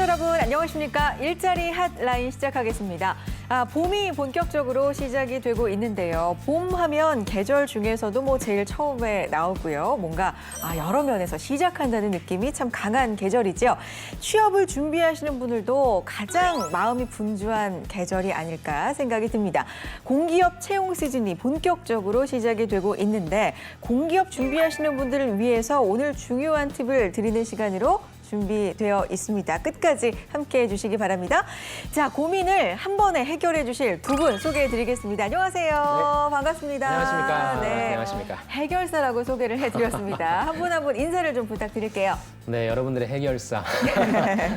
여러분 안녕하십니까? 일자리 핫라인 시작하겠습니다. 봄이 본격적으로 시작이 되고 있는데요. 봄 하면 계절 중에서도 제일 처음에 나오고요. 뭔가 여러 면에서 시작한다는 느낌이 참 강한 계절이죠. 취업을 준비하시는 분들도 가장 마음이 분주한 계절이 아닐까 생각이 듭니다. 공기업 채용 시즌이 본격적으로 시작이 되고 있는데 공기업 준비하시는 분들을 위해서 오늘 중요한 팁을 드리는 시간으로 준비되어 있습니다. 끝까지 함께해 주시기 바랍니다. 자, 고민을 한 번에 해결해 주실 두 분 소개해 드리겠습니다. 안녕하세요. 네. 반갑습니다. 안녕하십니까. 네. 안녕하십니까. 해결사라고 소개를 해드렸습니다. 한 분 한 분 인사를 좀 부탁드릴게요. 네, 여러분들의 해결사.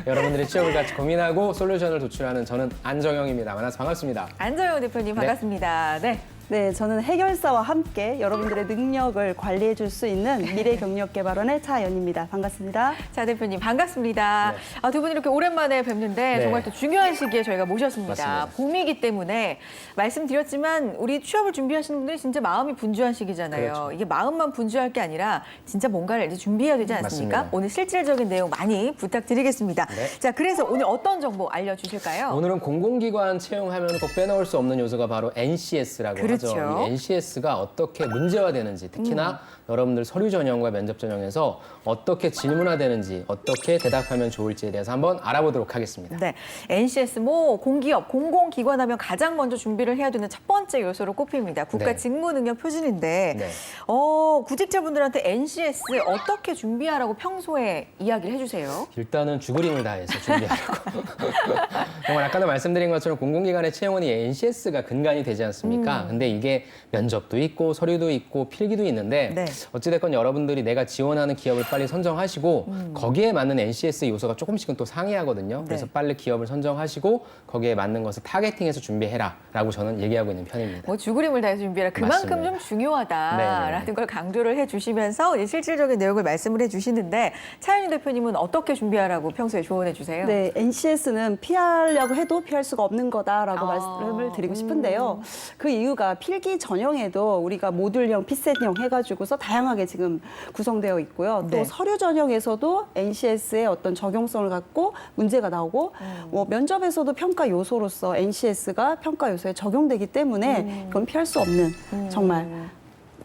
여러분들의 취업을 같이 고민하고 솔루션을 도출하는 저는 안정영입니다. 만나서 반갑습니다. 안정영 대표님 반갑습니다. 네. 네, 저는 해결사와 함께 여러분들의 능력을 관리해 줄 수 있는 미래경력개발원의 차연입니다. 반갑습니다. 자, 대표님 반갑습니다. 네. 두 분 이렇게 오랜만에 뵙는데 네. 정말 또 중요한 시기에 저희가 모셨습니다. 맞습니다. 봄이기 때문에 말씀드렸지만 우리 취업을 준비하시는 분들이 진짜 마음이 분주한 시기잖아요. 그렇죠. 이게 마음만 분주할 게 아니라 진짜 뭔가를 이제 준비해야 되지 않습니까? 맞습니다. 오늘 실질적인 내용 많이 부탁드리겠습니다. 네. 자, 그래서 오늘 어떤 정보 알려주실까요? 오늘은 공공기관 채용하면 꼭 빼놓을 수 없는 요소가 바로 NCS라고 그렇죠. 하죠. 이 NCS가 어떻게 문제화되는지, 특히나 여러분들 서류 전형과 면접 전형에서 어떻게 질문화되는지, 어떻게 대답하면 좋을지에 대해서 한번 알아보도록 하겠습니다. 네, NCS 공기업, 공공기관 하면 가장 먼저 준비를 해야 되는 첫 번째 요소로 꼽힙니다. 국가 네. 직무능력 표준인데 네. 구직자분들한테 NCS 어떻게 준비하라고 평소에 이야기를 해주세요. 일단은 죽으림을 다해서 준비하라고. 정말 아까도 말씀드린 것처럼 공공기관의 채용원이 NCS가 근간이 되지 않습니까? 근데 이게 면접도 있고 서류도 있고 필기도 있는데 네. 어찌됐건 여러분들이 내가 지원하는 기업을 빨리 선정하시고 거기에 맞는 NCS 요소가 조금씩은 또 상이하거든요. 그래서 네. 빨리 기업을 선정하시고 거기에 맞는 것을 타겟팅해서 준비해라라고 저는 얘기하고 있는 편입니다. 죽으림을 다해서 준비하라. 그만큼 맞습니다. 좀 중요하다라는 네네. 걸 강조를 해주시면서 이제 실질적인 내용을 말씀을 해주시는데 차윤희 대표님은 어떻게 준비하라고 평소에 조언해 주세요? 네, NCS는 피하려고 해도 피할 수가 없는 거다라고 말씀을 드리고 싶은데요. 그 이유가 필기 전형에도 우리가 모듈형, 피셋형 해가지고서 다양하게 지금 구성되어 있고요. 또 네. 서류 전형에서도 NCS의 어떤 적용성을 갖고 문제가 나오고 면접에서도 평가 요소로서 NCS가 평가 요소에 적용되기 때문에 그건 피할 수 없는 정말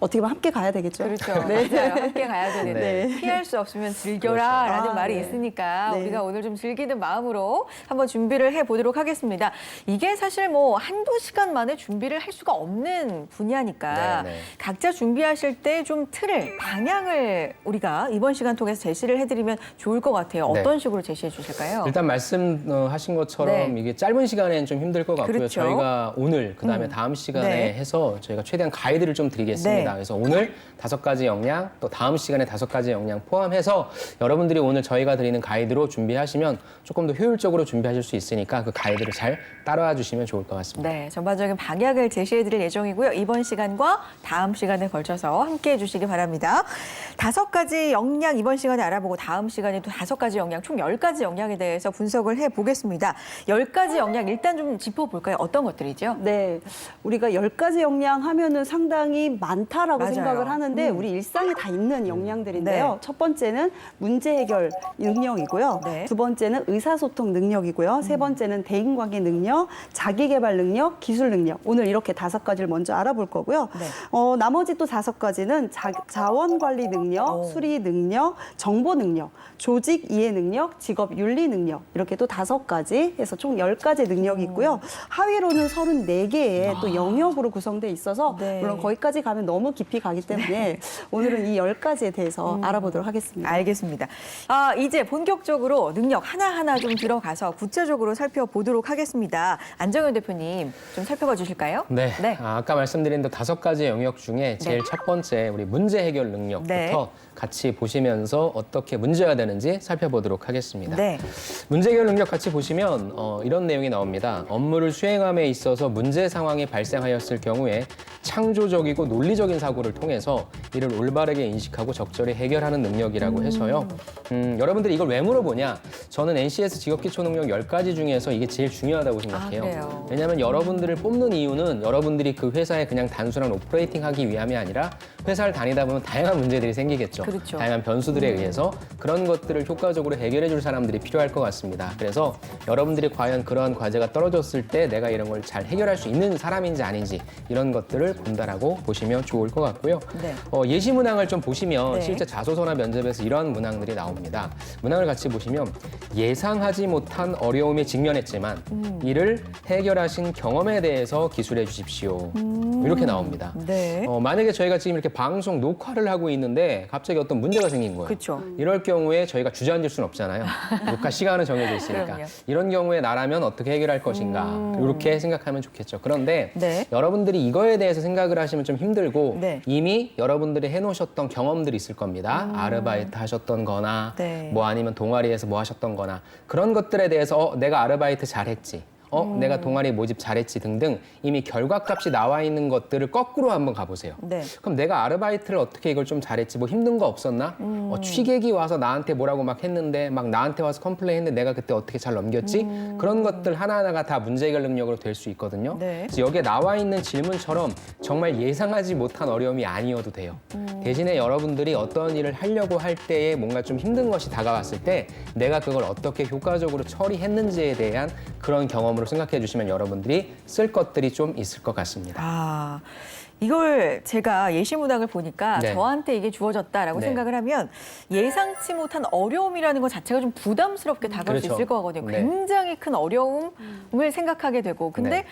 어떻게 보면 함께 가야 되겠죠. 그렇죠. 네. 맞아요. 함께 가야 되는데 네. 피할 수 없으면 즐겨라라는 그렇죠. 말이 네. 있으니까 네. 우리가 오늘 좀 즐기는 마음으로 한번 준비를 해보도록 하겠습니다. 이게 사실 한두 시간 만에 준비를 할 수가 없는 분야니까 네, 네. 각자 준비하실 때 좀 틀을, 방향을 우리가 이번 시간 통해서 제시를 해드리면 좋을 것 같아요. 네. 어떤 식으로 제시해 주실까요? 일단 말씀하신 것처럼 네. 이게 짧은 시간에는 좀 힘들 것 같고요. 그렇죠. 저희가 오늘 그다음에 다음 시간에 네. 해서 저희가 최대한 가이드를 좀 드리겠습니다. 네. 그래서 오늘 5가지 역량, 또 다음 시간에 5가지 역량 포함해서 여러분들이 오늘 저희가 드리는 가이드로 준비하시면 조금 더 효율적으로 준비하실 수 있으니까 그 가이드를 잘 따라와 주시면 좋을 것 같습니다. 네, 전반적인 방향을 제시해드릴 예정이고요. 이번 시간과 다음 시간에 걸쳐서 함께해 주시기 바랍니다. 5가지 역량 이번 시간에 알아보고 다음 시간에 또 5가지 역량, 총 10가지 역량에 대해서 분석을 해보겠습니다. 10가지 역량 일단 좀 짚어볼까요? 어떤 것들이죠? 네, 우리가 10가지 역량 하면은 상당히 많다라고 맞아요. 생각을 하는데 우리 일상에 다 있는 역량들인데요. 네. 첫 번째는 문제 해결 능력이고요. 네. 두 번째는 의사소통 능력이고요. 세 번째는 대인관계 능력, 자기개발 능력, 기술 능력. 오늘 이렇게 5가지를 먼저 알아볼 거고요. 네. 나머지 또 5가지는 자원관리 능력, 수리 능력, 정보 능력, 조직 이해 능력, 직업 윤리 능력 이렇게 또 5가지 해서 총 10가지 능력이 있고요. 하위로는 34개의 또 영역으로 구성돼 있어서 네. 물론 거기까지 가면 너무 깊이 가기 때문에 오늘은 이 10가지에 대해서 알아보도록 하겠습니다. 알겠습니다. 이제 본격적으로 능력 하나하나 좀 들어가서 구체적으로 살펴보도록 하겠습니다. 안정현 대표님 좀 살펴봐 주실까요? 네. 네. 아까 말씀드린 5가지 영역 중에 제일 첫 번째 우리 문제 해결 능력부터 네. 같이 보시면서 어떻게 문제가 되는지 살펴보도록 하겠습니다. 네. 문제 해결 능력 같이 보시면 이런 내용이 나옵니다. 업무를 수행함에 있어서 문제 상황이 발생하였을 경우에 창조적이고 논리적인 합리적인 사고를 통해서 이를 올바르게 인식하고 적절히 해결하는 능력이라고 해서요. 여러분들이 이걸 왜 물어보냐? 저는 NCS 직업기초능력 10가지 중에서 이게 제일 중요하다고 생각해요. 그래요? 왜냐하면 여러분들을 뽑는 이유는 여러분들이 그 회사에 그냥 단순한 오퍼레이팅 하기 위함이 아니라 회사를 다니다 보면 다양한 문제들이 생기겠죠. 그렇죠. 다양한 변수들에 의해서 그런 것들을 효과적으로 해결해 줄 사람들이 필요할 것 같습니다. 그래서 여러분들이 과연 그러한 과제가 떨어졌을 때 내가 이런 걸 잘 해결할 수 있는 사람인지 아닌지 이런 것들을 본다라고 보시면 좋을 것 같고요. 네. 예시 문항을 좀 보시면 네. 실제 자소서나 면접에서 이런 문항들이 나옵니다. 문항을 같이 보시면 예상하지 못한 어려움에 직면했지만 이를 해결하신 경험에 대해서 기술해 주십시오. 이렇게 나옵니다. 네. 만약에 저희가 지금 이렇게 방송 녹화를 하고 있는데 갑자기 어떤 문제가 생긴 거예요. 그렇죠. 이럴 경우에 저희가 주저앉을 수는 없잖아요. 녹화 시간은 정해져 있으니까. 그럼요. 이런 경우에 나라면 어떻게 해결할 것인가. 이렇게 생각하면 좋겠죠. 그런데 네. 여러분들이 이거에 대해서 생각을 하시면 좀 힘들고 네. 이미 여러분들이 해놓으셨던 경험들이 있을 겁니다. 아르바이트 하셨던 거나 네. 뭐 아니면 동아리에서 뭐 하셨던 거나 그런 것들에 대해서 내가 아르바이트 잘했지. 내가 동아리 모집 잘했지 등등 이미 결과값이 나와 있는 것들을 거꾸로 한번 가보세요. 네. 그럼 내가 아르바이트를 어떻게 이걸 좀 잘했지? 뭐 힘든 거 없었나? 취객이 와서 나한테 뭐라고 막 했는데 막 나한테 와서 컴플레인 했는데 내가 그때 어떻게 잘 넘겼지? 그런 것들 하나하나가 다 문제 해결 능력으로 될 수 있거든요. 네. 그래서 여기에 나와 있는 질문처럼 정말 예상하지 못한 어려움이 아니어도 돼요. 대신에 여러분들이 어떤 일을 하려고 할 때에 뭔가 좀 힘든 것이 다가왔을 때 내가 그걸 어떻게 효과적으로 처리했는지에 대한 그런 경험으로 생각해 주시면 여러분들이 쓸 것들이 좀 있을 것 같습니다. 아, 이걸 제가 예시 문항을 보니까 네. 저한테 이게 주어졌다라고 네. 생각을 하면 예상치 못한 어려움이라는 것 자체가 좀 부담스럽게 다가올 수 그렇죠. 있을 거거든요. 네. 굉장히 큰 어려움을 생각하게 되고 근데 네.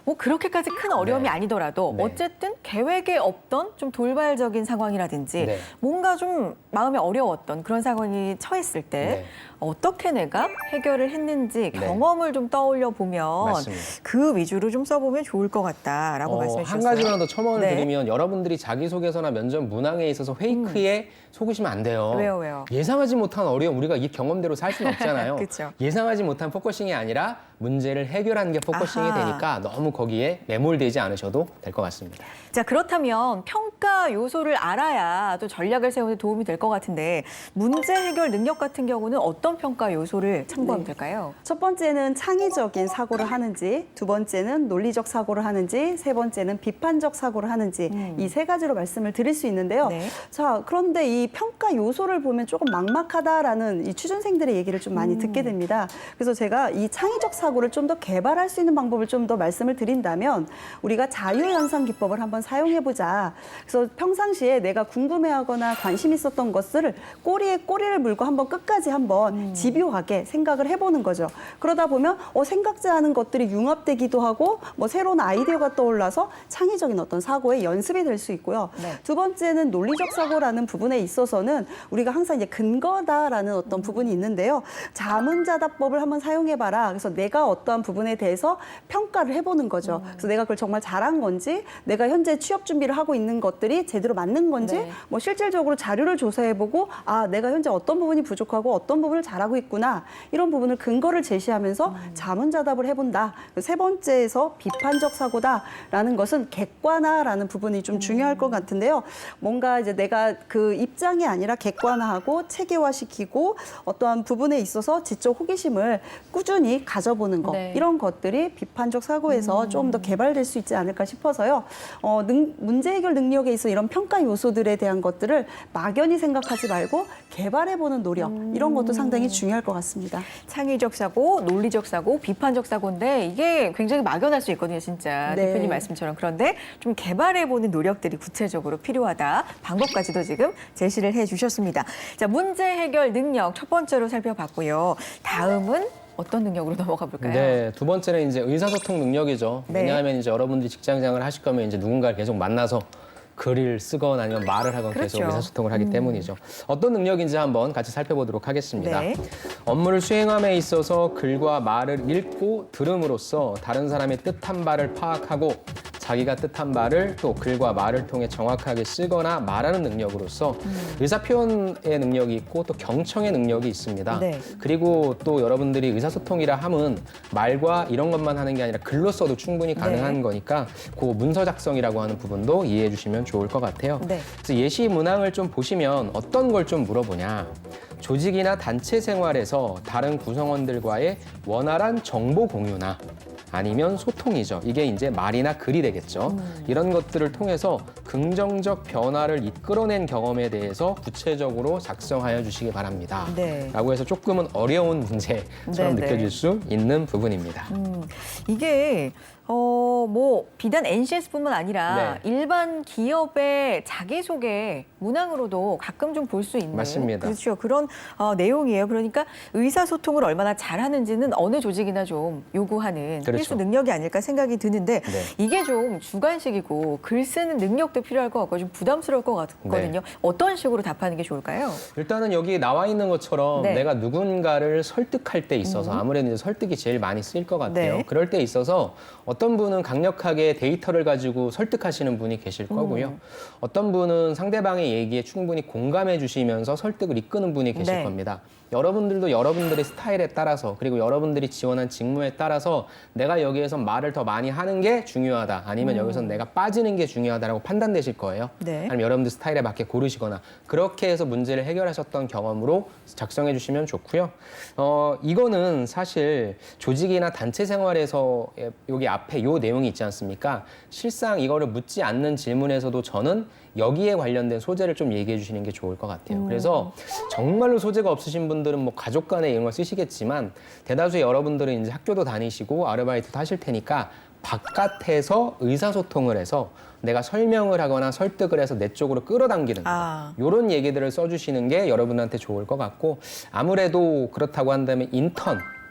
뭐 그렇게까지 큰 어려움이 네. 아니더라도 네. 어쨌든 계획에 없던 좀 돌발적인 상황이라든지 네. 뭔가 좀 마음이 어려웠던 그런 상황이 처했을 때 네. 어떻게 내가 해결을 했는지 네. 경험을 좀 떠올려 보면 맞습니다. 그 위주로 좀 써보면 좋을 것 같다라고 말씀해 한 주셨어요. 가지만 더 첨언을 네. 드리면 여러분들이 자기소개서나 면접 문항에 있어서 페이크에 속으시면 안 돼요. 왜요? 예상하지 못한 어려움 우리가 이 경험대로 살 수는 없잖아요. 그쵸. 예상하지 못한 포커싱이 아니라 문제를 해결하는 게 포커싱이 아하. 되니까 너무 거기에 매몰되지 않으셔도 될 것 같습니다. 자, 그렇다면 평가 요소를 알아야 또 전략을 세우는 데 도움이 될 것 같은데 문제 해결 능력 같은 경우는 어떤 평가 요소를 참고하면 네. 될까요? 첫 번째는 창의적인 사고를 하는지, 두 번째는 논리적 사고를 하는지, 세 번째는 비판적 사고를 하는지 이 세 가지로 말씀을 드릴 수 있는데요. 네. 자, 그런데 이 평가 요소를 보면 조금 막막하다라는 이 취준생들의 얘기를 좀 많이 듣게 됩니다. 그래서 제가 이 창의적 사고를 좀 더 개발할 수 있는 방법을 좀 더 말씀을 드린다면 우리가 자유연상 기법을 한번 사용해보자. 그래서 평상시에 내가 궁금해하거나 관심 있었던 것을 꼬리에 꼬리를 물고 한번 끝까지 한번 집요하게 생각을 해보는 거죠. 그러다 보면 생각지 않은 것들이 융합되기도 하고 뭐 새로운 아이디어가 떠올라서 창의적인 어떤 사고의 연습이 될 수 있고요. 네. 두 번째는 논리적 사고라는 부분에 있어서는 우리가 항상 이제 근거다라는 어떤 부분이 있는데요. 자문자답법을 한번 사용해봐라. 그래서 내가 어떠한 부분에 대해서 평가를 해보는 거죠. 그래서 내가 그걸 정말 잘한 건지, 내가 현재 취업 준비를 하고 있는 것들이 제대로 맞는 건지, 네. 뭐 실질적으로 자료를 조사해보고 아, 내가 현재 어떤 부분이 부족하고 어떤 부분을 잘하고 있구나. 이런 부분을 근거를 제시하면서 자문자답을 해본다. 세 번째에서 비판적 사고다라는 것은 객관화라는 부분이 좀 중요할 것 같은데요. 뭔가 이제 내가 그 입장이 아니라 객관화하고 체계화시키고 어떠한 부분에 있어서 지적 호기심을 꾸준히 가져보는 것. 네. 이런 것들이 비판적 사고에서 좀 더 개발될 수 있지 않을까 싶어서요. 문제 해결 능력에 있어 이런 평가 요소들에 대한 것들을 막연히 생각하지 말고 개발해보는 노력. 이런 것도 상당히 중요할 것 같습니다. 창의적 사고, 논리적 사고, 비판적 사고인데 이게 굉장히 막연할 수 있거든요, 진짜. 네. 대표님 말씀처럼. 그런데 좀 개발해보는 노력들이 구체적으로 필요하다. 방법까지도 지금 제시를 해주셨습니다. 자, 문제 해결 능력 첫 번째로 살펴봤고요. 다음은 어떤 능력으로 넘어가 볼까요? 네, 두 번째는 이제 의사소통 능력이죠. 네. 왜냐하면 이제 여러분들이 직장생활을 하실 거면 이제 누군가를 계속 만나서 글을 쓰거나 아니면 말을 하거나 계속 그렇죠. 의사소통을 하기 때문이죠. 어떤 능력인지 한번 같이 살펴보도록 하겠습니다. 네. 업무를 수행함에 있어서 글과 말을 읽고 들음으로써 다른 사람의 뜻한 바를 파악하고 자기가 뜻한 바를 또 글과 말을 통해 정확하게 쓰거나 말하는 능력으로서 의사 표현의 능력이 있고 또 경청의 능력이 있습니다. 네. 그리고 또 여러분들이 의사소통이라 함은 말과 이런 것만 하는 게 아니라 글로써도 충분히 가능한 네. 거니까 그 문서 작성이라고 하는 부분도 이해해 주시면 좋을 것 같아요. 네. 그래서 예시 문항을 좀 보시면 어떤 걸 좀 물어보냐. 조직이나 단체 생활에서 다른 구성원들과의 원활한 정보 공유나 아니면 소통이죠. 이게 이제 말이나 글이 되겠죠. 이런 것들을 통해서 긍정적 변화를 이끌어낸 경험에 대해서 구체적으로 작성하여 주시기 바랍니다. 네. 라고 해서 조금은 어려운 문제처럼 네, 네. 느껴질 수 있는 부분입니다. 이게 뭐 비단 NCS뿐만 아니라 네. 일반 기업의 자기소개 문항으로도 가끔 좀 볼 수 있는 맞습니다. 그렇죠. 그런 내용이에요. 그러니까 의사소통을 얼마나 잘하는지는 어느 조직이나 좀 요구하는 그렇죠. 필수 능력이 아닐까 생각이 드는데 네. 이게 좀 주관식이고 글 쓰는 능력도 필요할 것 같고 좀 부담스러울 것 같거든요. 네. 어떤 식으로 답하는 게 좋을까요? 일단은 여기 나와 있는 것처럼 네. 내가 누군가를 설득할 때 있어서 아무래도 이제 설득이 제일 많이 쓰일 것 같아요. 네. 그럴 때 있어서 어떤 분은 강력하게 데이터를 가지고 설득하시는 분이 계실 거고요. 어떤 분은 상대방의 얘기에 충분히 공감해 주시면서 설득을 이끄는 분이 계실 네. 겁니다. 여러분들도 여러분들의 스타일에 따라서 그리고 여러분들이 지원한 직무에 따라서 내가 여기에서 말을 더 많이 하는 게 중요하다. 아니면 여기서 내가 빠지는 게 중요하다라고 판단되실 거예요. 네. 아니면 여러분들 스타일에 맞게 고르시거나 그렇게 해서 문제를 해결하셨던 경험으로 작성해 주시면 좋고요. 이거는 사실 조직이나 단체 생활에서 여기 앞에 요 내용이 있지 않습니까? 실상 이거를 묻지 않는 질문에서도 저는 여기에 관련된 소재를 좀 얘기해 주시는 게 좋을 것 같아요. 그래서 정말로 소재가 없으신 분들은 뭐 가족 간에 이런 걸 쓰시겠지만 대다수의 여러분들은 이제 학교도 다니시고 아르바이트도 하실 테니까 바깥에서 의사소통을 해서 내가 설명을 하거나 설득을 해서 내 쪽으로 끌어당기는 이런 얘기들을 써주시는 게 여러분한테 좋을 것 같고 아무래도 그렇다고 한다면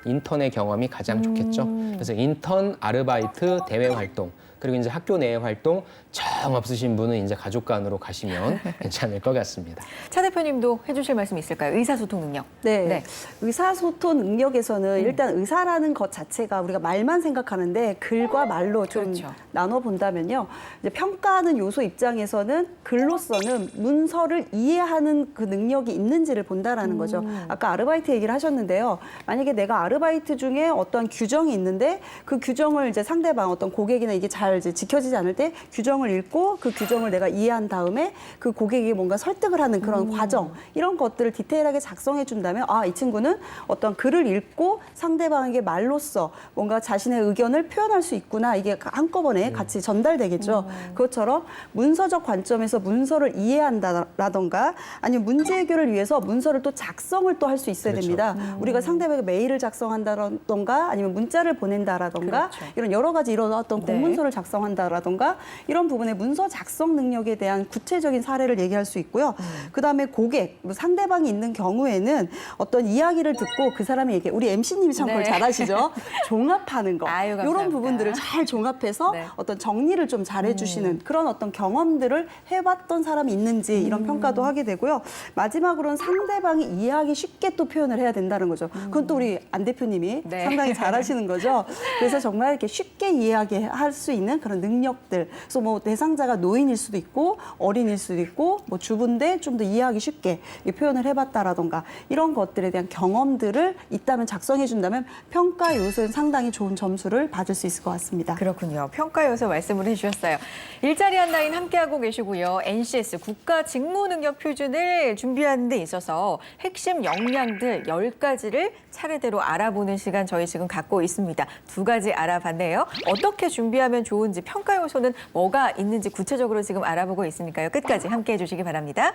인턴의 경험이 가장 좋겠죠. 그래서 인턴, 아르바이트, 대외 활동 그리고 이제 학교 내의 활동 정 없으신 분은 이제 가족 간으로 가시면 괜찮을 것 같습니다. 차 대표님도 해주실 말씀 있을까요? 의사소통 능력. 네. 의사소통 능력에서는 일단 의사라는 것 자체가 우리가 말만 생각하는데 글과 말로 좀 그렇죠. 나눠 본다면요. 이제 평가하는 요소 입장에서는 글로서는 문서를 이해하는 그 능력이 있는지를 본다라는 거죠. 아까 아르바이트 얘기를 하셨는데요. 만약에 내가 아르바이트 중에 어떤 규정이 있는데 그 규정을 이제 상대방 어떤 고객이나 이게 잘 이제 지켜지지 않을 때 규정을 읽고 그 규정을 내가 이해한 다음에 그 고객이 뭔가 설득을 하는 그런 과정 이런 것들을 디테일하게 작성해 준다면 아, 이 친구는 어떤 글을 읽고 상대방에게 말로써 뭔가 자신의 의견을 표현할 수 있구나 이게 한꺼번에 같이 전달되겠죠. 그것처럼 문서적 관점에서 문서를 이해한다라던가 아니면 문제 해결을 위해서 문서를 또 작성을 또 할 수 있어야 그렇죠. 됩니다. 우리가 상대방에게 메일을 작성한다던가 아니면 문자를 보낸다라던가 그렇죠. 이런 여러 가지 이런 어떤 네. 공문서를 작성한다라던가 이런 부분의 문서 작성 능력에 대한 구체적인 사례를 얘기할 수 있고요. 그다음에 고객, 상대방이 있는 경우에는 어떤 이야기를 듣고 그 사람의 얘기, 우리 MC님이 참 그걸 네. 잘하시죠. 종합하는 거. 아유, 이런 감사합니다. 부분들을 잘 종합해서 네. 어떤 정리를 좀 잘해주시는 그런 어떤 경험들을 해봤던 사람이 있는지 이런 평가도 하게 되고요. 마지막으로는 상대방이 이해하기 쉽게 또 표현을 해야 된다는 거죠. 그건 또 우리 안 대표님이 네. 상당히 잘하시는 거죠. 그래서 정말 이렇게 쉽게 이해하게 할 수 있는 그런 능력들. 그래서 뭐 대상자가 노인일 수도 있고 어린일 수도 있고 뭐 주부인데 좀 더 이해하기 쉽게 표현을 해봤다라던가 이런 것들에 대한 경험들을 있다면 작성해 준다면 평가 요소는 상당히 좋은 점수를 받을 수 있을 것 같습니다. 그렇군요. 평가 요소 말씀을 해주셨어요. 일자리 한라인 함께하고 계시고요. NCS 국가 직무 능력 표준을 준비하는 데 있어서 핵심 역량들 10가지를 차례대로 알아보는 시간 저희 지금 갖고 있습니다. 2가지 알아봤네요. 어떻게 준비하면 좋은지 평가 요소는 뭐가 있는지 구체적으로 지금 알아보고 있으니까요. 끝까지 함께해 주시기 바랍니다.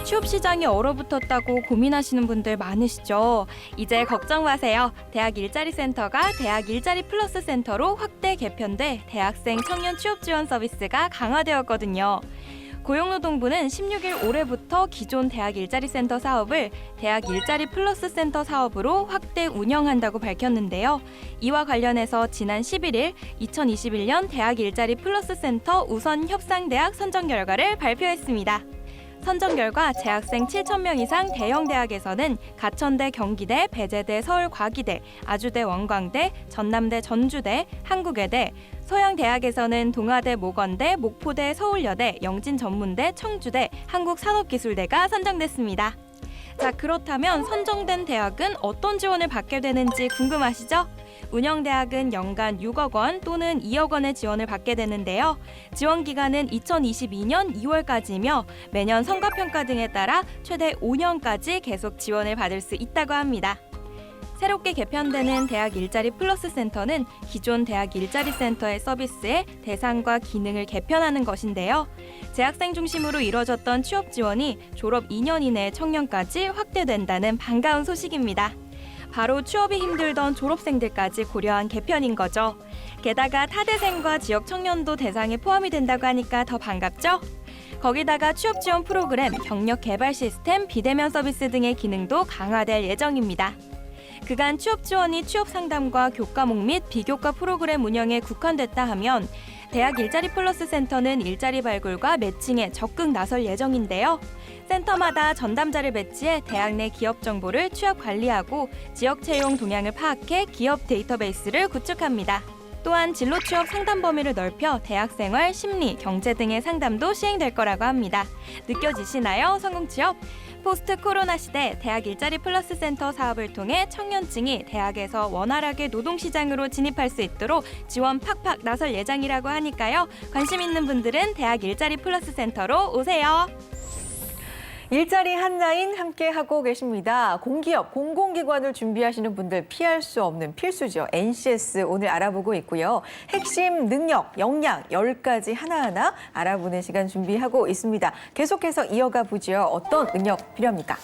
취업 시장이 얼어붙었다고 고민하시는 분들 많으시죠? 이제 걱정 마세요. 대학 일자리 센터가 대학 일자리 플러스 센터로 확대 개편돼 대학생 청년 취업 지원 서비스가 강화되었거든요. 고용노동부는 16일 올해부터 기존 대학 일자리 센터 사업을 대학 일자리 플러스 센터 사업으로 확대 운영한다고 밝혔는데요. 이와 관련해서 지난 11일 2021년 대학 일자리 플러스 센터 우선 협상 대학 선정 결과를 발표했습니다. 선정 결과 재학생 7,000명 이상 대형 대학에서는 가천대, 경기대, 배재대, 서울과기대, 아주대, 원광대, 전남대, 전주대, 한국외대, 소형 대학에서는 동아대, 모건대, 목포대, 서울여대, 영진전문대, 청주대, 한국산업기술대가 선정됐습니다. 자, 그렇다면 선정된 대학은 어떤 지원을 받게 되는지 궁금하시죠? 운영대학은 연간 6억 원 또는 2억 원의 지원을 받게 되는데요. 지원 기간은 2022년 2월까지이며 매년 성과평가 등에 따라 최대 5년까지 계속 지원을 받을 수 있다고 합니다. 새롭게 개편되는 대학 일자리 플러스 센터는 기존 대학 일자리 센터의 서비스의 대상과 기능을 개편하는 것인데요. 재학생 중심으로 이뤄졌던 취업 지원이 졸업 2년 이내 청년까지 확대된다는 반가운 소식입니다. 바로 취업이 힘들던 졸업생들까지 고려한 개편인 거죠. 게다가 타대생과 지역 청년도 대상에 포함이 된다고 하니까 더 반갑죠? 거기다가 취업 지원 프로그램, 경력 개발 시스템, 비대면 서비스 등의 기능도 강화될 예정입니다. 그간 취업 지원이 취업 상담과 교과목 및 비교과 프로그램 운영에 국한됐다 하면 대학 일자리 플러스 센터는 일자리 발굴과 매칭에 적극 나설 예정인데요. 센터마다 전담자를 배치해 대학 내 기업 정보를 취업 관리하고 지역 채용 동향을 파악해 기업 데이터베이스를 구축합니다. 또한 진로 취업 상담 범위를 넓혀 대학 생활, 심리, 경제 등의 상담도 시행될 거라고 합니다. 느껴지시나요? 성공 취업? 포스트 코로나 시대 대학 일자리 플러스 센터 사업을 통해 청년층이 대학에서 원활하게 노동시장으로 진입할 수 있도록 지원 팍팍 나설 예정이라고 하니까요. 관심 있는 분들은 대학 일자리 플러스 센터로 오세요. 일자리 한라인 함께하고 계십니다. 공기업, 공공기관을 준비하시는 분들 피할 수 없는 필수죠. NCS 오늘 알아보고 있고요. 핵심 능력, 역량 10가지 하나하나 알아보는 시간 준비하고 있습니다. 계속해서 이어가 보죠. 어떤 능력 필요합니까?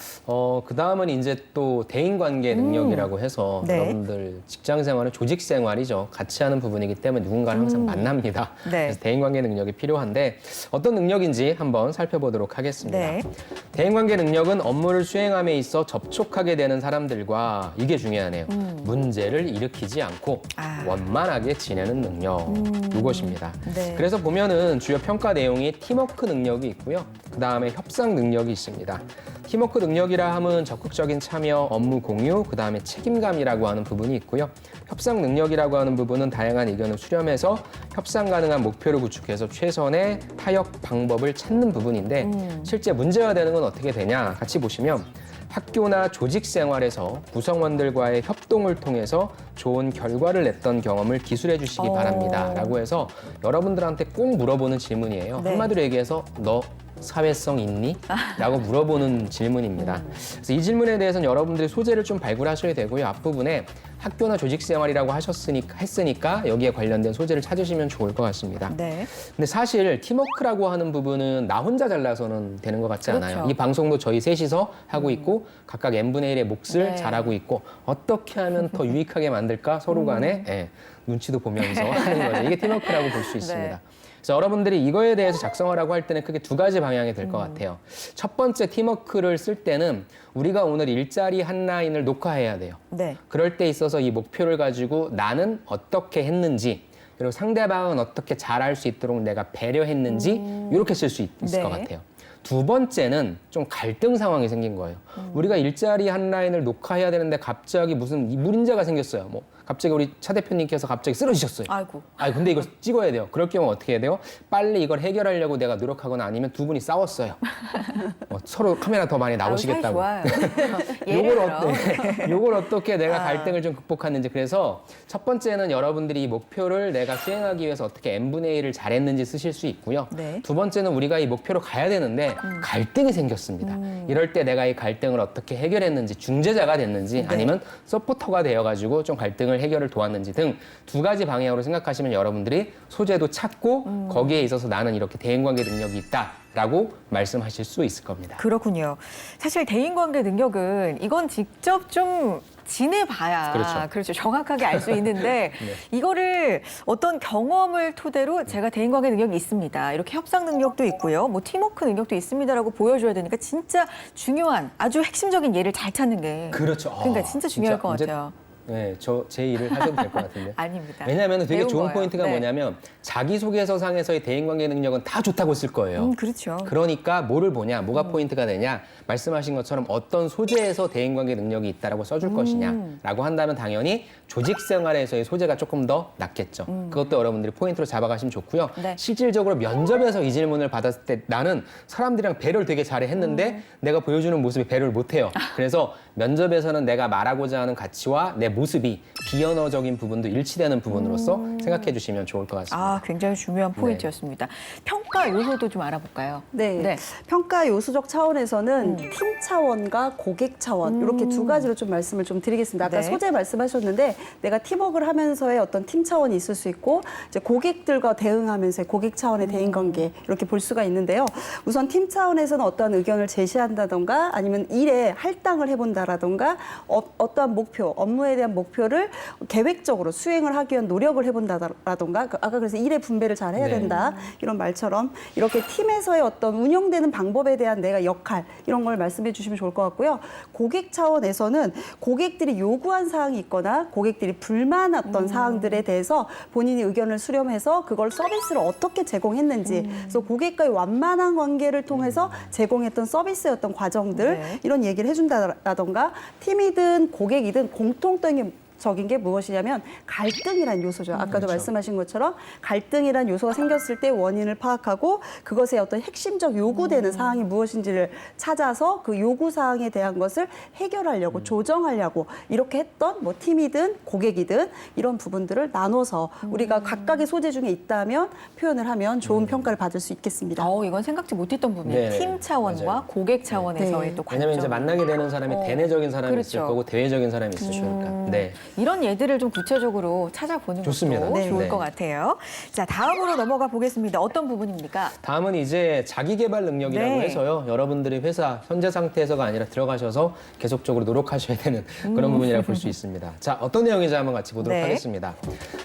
그다음은 이제 또 대인관계 능력이라고 해서 네. 여러분들 직장 생활은 조직 생활이죠. 같이 하는 부분이기 때문에 누군가를 항상 만납니다. 네. 그래서 대인관계 능력이 필요한데 어떤 능력인지 한번 살펴보도록 하겠습니다. 네. 대인관계 능력은 업무를 수행함에 있어 접촉하게 되는 사람들과 이게 중요하네요. 문제를 일으키지 않고 원만하게 지내는 능력 이것입니다. 네. 그래서 보면은 주요 평가 내용이 팀워크 능력이 있고요. 그다음에 협상 능력이 있습니다. 팀워크 능력이라 함은 적극적인 참여, 업무 공유, 그다음에 책임감이라고 하는 부분이 있고요. 협상 능력이라고 하는 부분은 다양한 의견을 수렴해서 협상 가능한 목표를 구축해서 최선의 타협 방법을 찾는 부분인데 실제 문제화되는 건 어떻게 되냐 같이 보시면 학교나 조직 생활에서 구성원들과의 협동을 통해서 좋은 결과를 냈던 경험을 기술해 주시기 바랍니다. 라고 해서 여러분들한테 꼭 물어보는 질문이에요. 네. 한마디로 얘기해서 너 사회성 있니? 라고 물어보는 질문입니다. 그래서 이 질문에 대해서는 여러분들이 소재를 좀 발굴하셔야 되고요. 앞부분에 학교나 조직 생활이라고 했으니까 여기에 관련된 소재를 찾으시면 좋을 것 같습니다. 네. 근데 사실 팀워크라고 하는 부분은 나 혼자 잘나서는 되는 것 같지 않아요. 그렇죠. 이 방송도 저희 셋이서 하고 있고 각각 n분의 1의 몫을 네. 잘하고 있고 어떻게 하면 더 유익하게 만들까 서로 간에 눈치도 보면서 하는 거죠. 이게 팀워크라고 볼 수 있습니다. 네. 그래서 여러분들이 이거에 대해서 작성하라고 할 때는 크게 두 가지 방향이 될 것 같아요. 첫 번째 팀워크를 쓸 때는 우리가 오늘 일자리 한 라인을 녹화해야 돼요. 네. 그럴 때 있어서 이 목표를 가지고 나는 어떻게 했는지 그리고 상대방은 어떻게 잘할 수 있도록 내가 배려했는지 이렇게 쓸 수 있을 네. 것 같아요. 두 번째는 좀 갈등 상황이 생긴 거예요. 우리가 일자리 한 라인을 녹화해야 되는데 갑자기 무슨 문제가 생겼어요. 뭐 갑자기 우리 차 대표님께서 갑자기 쓰러지셨어요. 아이고. 근데 이걸 찍어야 돼요. 그럴 경우 어떻게 해야 돼요? 빨리 이걸 해결하려고 내가 노력하거나 아니면 두 분이 싸웠어요. 서로 카메라 더 많이 나오시겠다고. 좋아요. 예를 들어. 요걸 어떻게 내가 갈등을 좀 극복하는지. 그래서 첫 번째는 여러분들이 이 목표를 내가 수행하기 위해서 어떻게 n분의 1을 잘했는지 쓰실 수 있고요. 네. 두 번째는 우리가 이 목표로 가야 되는데 갈등이 생겼습니다. 이럴 때 내가 이 갈등을 어떻게 해결했는지, 중재자가 됐는지 아니면 서포터가 되어가지고 좀 갈등을 해결을 도왔는지 등 두 가지 방향으로 생각하시면 여러분들이 소재도 찾고 거기에 있어서 나는 이렇게 대인관계 능력이 있다라고 말씀하실 수 있을 겁니다. 그렇군요. 사실 대인관계 능력은 이건 직접 좀 지내봐야 그렇죠. 정확하게 알 수 있는데 이거를 어떤 경험을 토대로 제가 대인관계 능력이 있습니다. 이렇게 협상 능력도 있고요. 뭐 팀워크 능력도 있습니다라고 보여줘야 되니까 진짜 중요한 아주 핵심적인 예를 잘 찾는 게 그렇죠. 그러니까 진짜 중요할 것 이제 같아요. 네, 제 일을 하셔도 될 것 같은데. 아닙니다. 왜냐하면 되게 배운 좋은 거예요. 포인트가 네. 뭐냐면 자기소개서상에서의 대인관계 능력은 다 좋다고 쓸 거예요. 그렇죠. 그러니까 뭐를 보냐, 뭐가 포인트가 되냐, 말씀하신 것처럼 어떤 소재에서 대인관계 능력이 있다라고 써줄 것이냐라고 한다면 당연히 조직 생활에서의 소재가 조금 더 낫겠죠. 그것도 여러분들이 포인트로 잡아가시면 좋고요. 네. 실질적으로 면접에서 이 질문을 받았을 때 나는 사람들이랑 배려를 되게 잘해 했는데 내가 보여주는 모습이 배려를 못해요. 그래서 면접에서는 내가 말하고자 하는 가치와 내 모습이 비언어적인 부분도 일치되는 부분으로서 생각해 주시면 좋을 것 같습니다. 아, 굉장히 중요한 포인트였습니다. 평가 요소도 좀 알아볼까요? 네. 평가 요소적 차원에서는 팀 차원과 고객 차원 이렇게 두 가지로 좀 말씀을 좀 드리겠습니다. 아까 네. 소재 말씀하셨는데 내가 팀워크를 하면서의 어떤 팀 차원이 있을 수 있고 이제 고객들과 대응하면서의 고객 차원의 대인관계 이렇게 볼 수가 있는데요. 우선 팀 차원에서는 어떠한 의견을 제시한다던가 아니면 일에 할당을 해본다라던가 어떠한 목표, 업무에 대한 목표를 계획적으로 수행을 하기 위한 노력을 해본다라던가 아까 그래서 일의 분배를 잘 해야 네. 된다 이런 말처럼 이렇게 팀에서의 어떤 운영되는 방법에 대한 내가 역할 이런 걸 말씀해 주시면 좋을 것 같고요. 고객 차원에서는 고객들이 요구한 사항이 있거나 고객들이 불만했던 사항들에 대해서 본인이 의견을 수렴해서 그걸 서비스를 어떻게 제공했는지 그래서 고객과의 완만한 관계를 통해서 제공했던 서비스의 어떤 과정들 네. 이런 얘기를 해준다라던가 팀이든 고객이든 공통적인 게 무엇이냐면 갈등이라는 요소죠. 아까도 그렇죠. 말씀하신 것처럼 갈등이라는 요소가 생겼을 때 원인을 파악하고 그것의 어떤 핵심적 요구되는 사항이 무엇인지를 찾아서 그 요구 사항에 대한 것을 해결하려고 조정하려고 이렇게 했던 뭐 팀이든 고객이든 이런 부분들을 나눠서 우리가 각각의 소재 중에 있다면 표현을 하면 좋은 평가를 받을 수 있겠습니다. 이건 생각지 못했던 부분이에요. 네, 팀 차원과 맞아요. 고객 차원에서의 네. 또 관점. 왜냐면 이제 만나게 되는 사람이 대내적인 사람이 있을 그렇죠. 거고 대외적인 사람이 있을 테니까. 네. 이런 예들을 좀 구체적으로 찾아보는 좋습니다. 것도 네. 좋을 네. 것 같아요. 자, 다음으로 넘어가 보겠습니다. 어떤 부분입니까? 다음은 이제 자기개발 능력이라고 네. 해서요. 여러분들이 회사 현재 상태에서가 아니라 들어가셔서 계속적으로 노력하셔야 되는 그런 부분이라고 볼 수 있습니다. 자, 어떤 내용인지 한번 같이 보도록 네. 하겠습니다.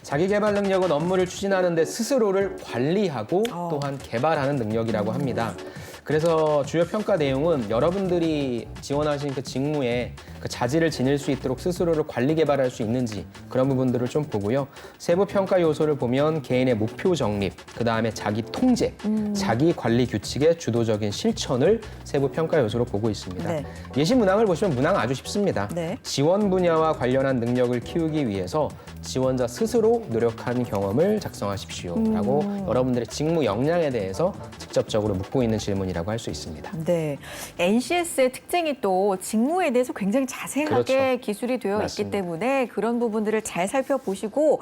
자기개발 능력은 업무를 추진하는 데 스스로를 관리하고 또한 개발하는 능력이라고 합니다. 그래서 주요 평가 내용은 여러분들이 지원하신 그 직무에 그 자질을 지닐 수 있도록 스스로를 관리 개발할 수 있는지 그런 부분들을 좀 보고요. 세부 평가 요소를 보면 개인의 목표 정립, 그 다음에 자기 통제, 자기 관리 규칙의 주도적인 실천을 세부 평가 요소로 보고 있습니다. 네. 예시 문항을 보시면 문항 아주 쉽습니다. 네. 지원 분야와 관련한 능력을 키우기 위해서 지원자 스스로 노력한 경험을 작성하십시오라고 여러분들의 직무 역량에 대해서 직접적으로 묻고 있는 질문이라고 할 수 있습니다. 네. NCS의 특징이 또 직무에 대해서 굉장히 자세하게 그렇죠. 기술이 되어 있기 맞습니다. 때문에 그런 부분들을 잘 살펴보시고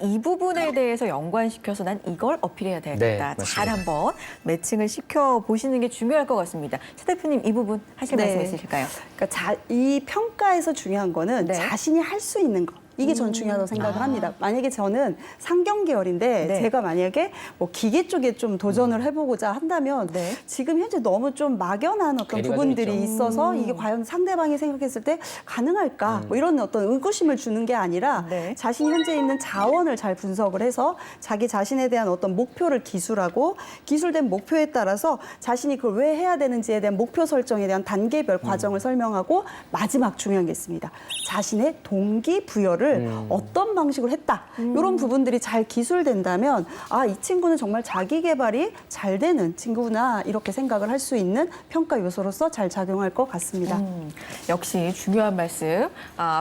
이 부분에 대해서 연관시켜서 난 이걸 어필해야 되겠다. 네, 잘 맞습니다. 한번 매칭을 시켜보시는 게 중요할 것 같습니다. 최 대표님 이 부분 하실 네. 말씀 있으실까요? 그러니까 이 평가에서 중요한 거는 네. 자신이 할 수 있는 거. 이게 저는 중요하다고 생각을 합니다. 만약에 저는 상경 계열인데 네. 제가 만약에 뭐 기계 쪽에 좀 도전을 해보고자 한다면 네. 지금 현재 너무 좀 막연한 어떤 괴리가 좀 부분들이 있죠. 있어서 이게 과연 상대방이 생각했을 때 가능할까? 뭐 이런 어떤 의구심을 주는 게 아니라 네. 자신이 현재 있는 자원을 잘 분석을 해서 자기 자신에 대한 어떤 목표를 기술하고 기술된 목표에 따라서 자신이 그걸 왜 해야 되는지에 대한 목표 설정에 대한 단계별 과정을 설명하고 마지막 중요한 게 있습니다. 자신의 동기부여를 어떤 방식으로 했다. 이런 부분들이 잘 기술된다면 이 친구는 정말 자기 개발이 잘 되는 친구구나 이렇게 생각을 할 수 있는 평가 요소로서 잘 작용할 것 같습니다. 역시 중요한 말씀.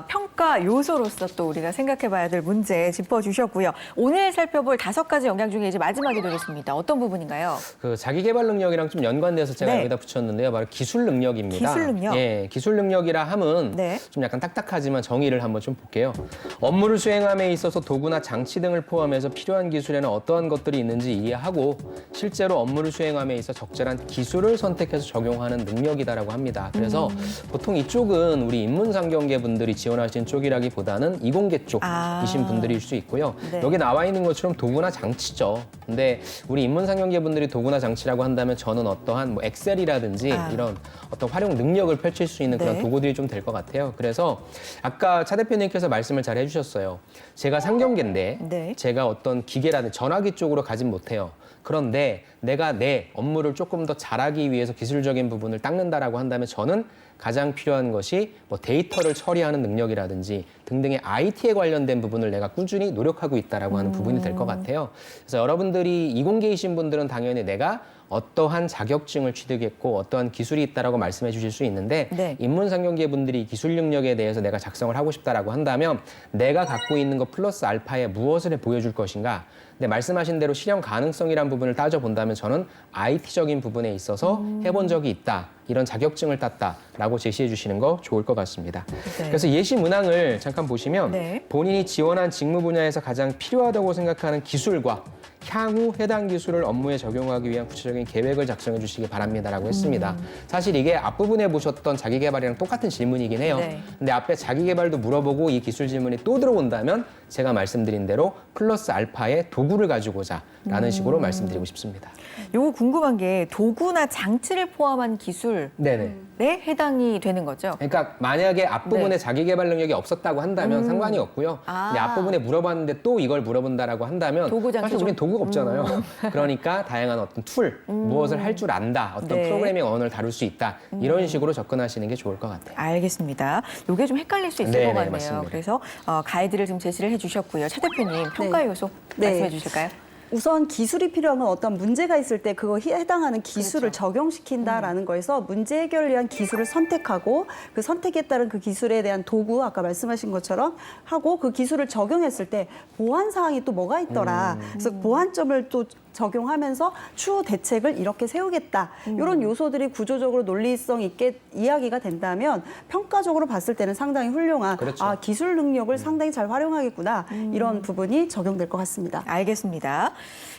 평가 요소로서 또 우리가 생각해봐야 될 문제 짚어주셨고요. 오늘 살펴볼 5가지 영역 중에 이제 마지막이 되겠습니다. 어떤 부분인가요? 그 자기개발 능력이랑 좀 연관돼서 제가 네. 여기다 붙였는데요. 바로 기술 능력입니다. 기술 능력? 예, 기술 능력이라 함은 네. 좀 약간 딱딱하지만 정의를 한번 좀 볼게요. 업무를 수행함에 있어서 도구나 장치 등을 포함해서 필요한 기술에는 어떠한 것들이 있는지 이해하고 실제로 업무를 수행함에 있어 적절한 기술을 선택해서 적용하는 능력이다라고 합니다. 그래서 보통 이쪽은 우리 인문상경계 분들이 지원하신 쪽이라기보다는 이공계 쪽이신 분들일 수 있고요. 네. 여기 나와 있는 것처럼 도구나 장치죠. 근데 우리 인문상경계 분들이 도구나 장치라고 한다면 저는 어떠한 뭐 엑셀이라든지 이런 어떤 활용 능력을 펼칠 수 있는 그런 네. 도구들이 좀 될 것 같아요. 그래서 아까 차 대표님께서 말씀을 잘 해주셨어요. 제가 상경계인데 네. 제가 어떤 기계라든지 전화기 쪽으로 가진 못해요. 그런데 내가 내 업무를 조금 더 잘하기 위해서 기술적인 부분을 닦는다라고 한다면 저는 가장 필요한 것이 뭐 데이터를 처리하는 능력이라든지 등등의 IT에 관련된 부분을 내가 꾸준히 노력하고 있다라고 하는 부분이 될 것 같아요. 그래서 여러분들이 이공계이신 분들은 당연히 내가 어떠한 자격증을 취득했고 어떠한 기술이 있다라고 말씀해 주실 수 있는데 네. 인문상경계 분들이 기술 능력에 대해서 내가 작성을 하고 싶다라고 한다면 내가 갖고 있는 것 플러스 알파에 무엇을 보여줄 것인가. 근데 말씀하신 대로 실현 가능성이란 부분을 따져본다면 저는 IT적인 부분에 있어서 해본 적이 있다. 이런 자격증을 땄다라고 제시해 주시는 거 좋을 것 같습니다. 네. 그래서 예시 문항을 잠깐 보시면 네. 본인이 지원한 직무 분야에서 가장 필요하다고 생각하는 기술과 향후 해당 기술을 업무에 적용하기 위한 구체적인 계획을 작성해 주시기 바랍니다라고 했습니다. 사실 이게 앞부분에 보셨던 자기개발이랑 똑같은 질문이긴 해요. 네. 근데 앞에 자기개발도 물어보고 이 기술 질문이 또 들어온다면 제가 말씀드린 대로 플러스 알파의 도구를 가지고자 라는 식으로 말씀드리고 싶습니다. 요거 궁금한 게 도구나 장치를 포함한 기술에 네네. 해당이 되는 거죠? 그러니까 만약에 앞부분에 네. 자기개발 능력이 없었다고 한다면 상관이 없고요. 아. 근데 앞부분에 물어봤는데 또 이걸 물어본다라고 한다면 도구, 장치 사실 우린 좀- 도구가 없잖아요. 그러니까 다양한 어떤 툴, 무엇을 할 줄 안다, 어떤 네. 프로그래밍 언어를 다룰 수 있다 이런 식으로 접근하시는 게 좋을 것 같아요. 알겠습니다. 요게 좀 헷갈릴 수 있을 네네, 것 같네요. 맞습니다. 그래서 가이드를 좀 제시를 해주셨고요. 차 대표님 평가 요소 네. 말씀해 주실까요? 우선 기술이 필요한 건 어떤 문제가 있을 때 그거 해당하는 기술을 그렇죠. 적용시킨다라는 거에서 문제 해결을 위한 기술을 선택하고 그 선택에 따른 그 기술에 대한 도구 아까 말씀하신 것처럼 하고 그 기술을 적용했을 때 보완 사항이 또 뭐가 있더라. 그래서 보완점을 또 적용하면서 추후 대책을 이렇게 세우겠다. 이런 요소들이 구조적으로 논리성 있게 이야기가 된다면 평가적으로 봤을 때는 상당히 훌륭한 그렇죠. 아, 기술 능력을 상당히 잘 활용하겠구나. 이런 부분이 적용될 것 같습니다. 알겠습니다.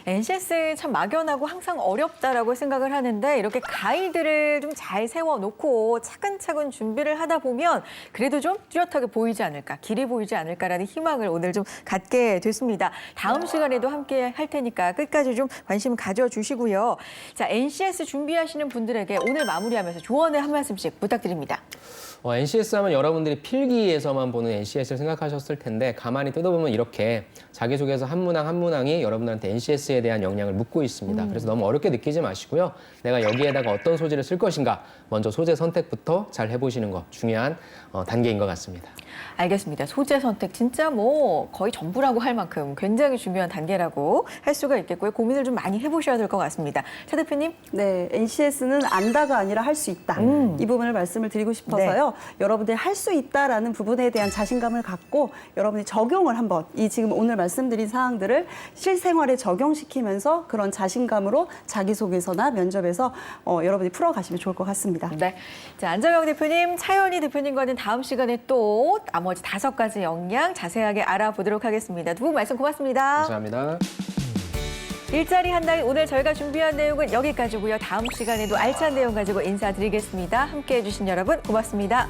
NCS 참 막연하고 항상 어렵다라고 생각을 하는데 이렇게 가이드를 좀 잘 세워놓고 차근차근 준비를 하다 보면 그래도 좀 뚜렷하게 보이지 않을까, 길이 보이지 않을까라는 희망을 오늘 좀 갖게 됐습니다. 다음 시간에도 함께 할 테니까 끝까지 좀 관심 가져주시고요. 자, NCS 준비하시는 분들에게 오늘 마무리하면서 조언을 한 말씀씩 부탁드립니다. NCS 하면 여러분들이 필기에서만 보는 NCS를 생각하셨을 텐데 가만히 뜯어보면 이렇게 자기소개서 한 문항 한 문항이 여러분들한테 NCS에 대한 영향을 묻고 있습니다. 그래서 너무 어렵게 느끼지 마시고요. 내가 여기에다가 어떤 소재를 쓸 것인가 먼저 소재 선택부터 잘 해보시는 거 중요한 단계인 것 같습니다. 알겠습니다. 소재 선택 진짜 뭐 거의 전부라고 할 만큼 굉장히 중요한 단계라고 할 수가 있겠고요. 고민을 좀 많이 해보셔야 될 것 같습니다. 차 대표님. 네, NCS는 안다가 아니라 할 수 있다. 이 부분을 말씀을 드리고 싶어서요. 여러분들이 할 수 있다라는 부분에 대한 자신감을 갖고 여러분이 적용을 한번 이 지금 오늘 말씀드린 사항들을 실생활에 적용시키면서 그런 자신감으로 자기소개서나 면접에서 여러분이 풀어가시면 좋을 것 같습니다. 네. 자, 안정영 대표님, 차현희 대표님과는 다음 시간에 또 나머지 5가지 역량 자세하게 알아보도록 하겠습니다. 두 분 말씀 고맙습니다. 감사합니다. 일자리 한 달 오늘 저희가 준비한 내용은 여기까지고요. 다음 시간에도 알찬 내용 가지고 인사드리겠습니다. 함께해 주신 여러분 고맙습니다.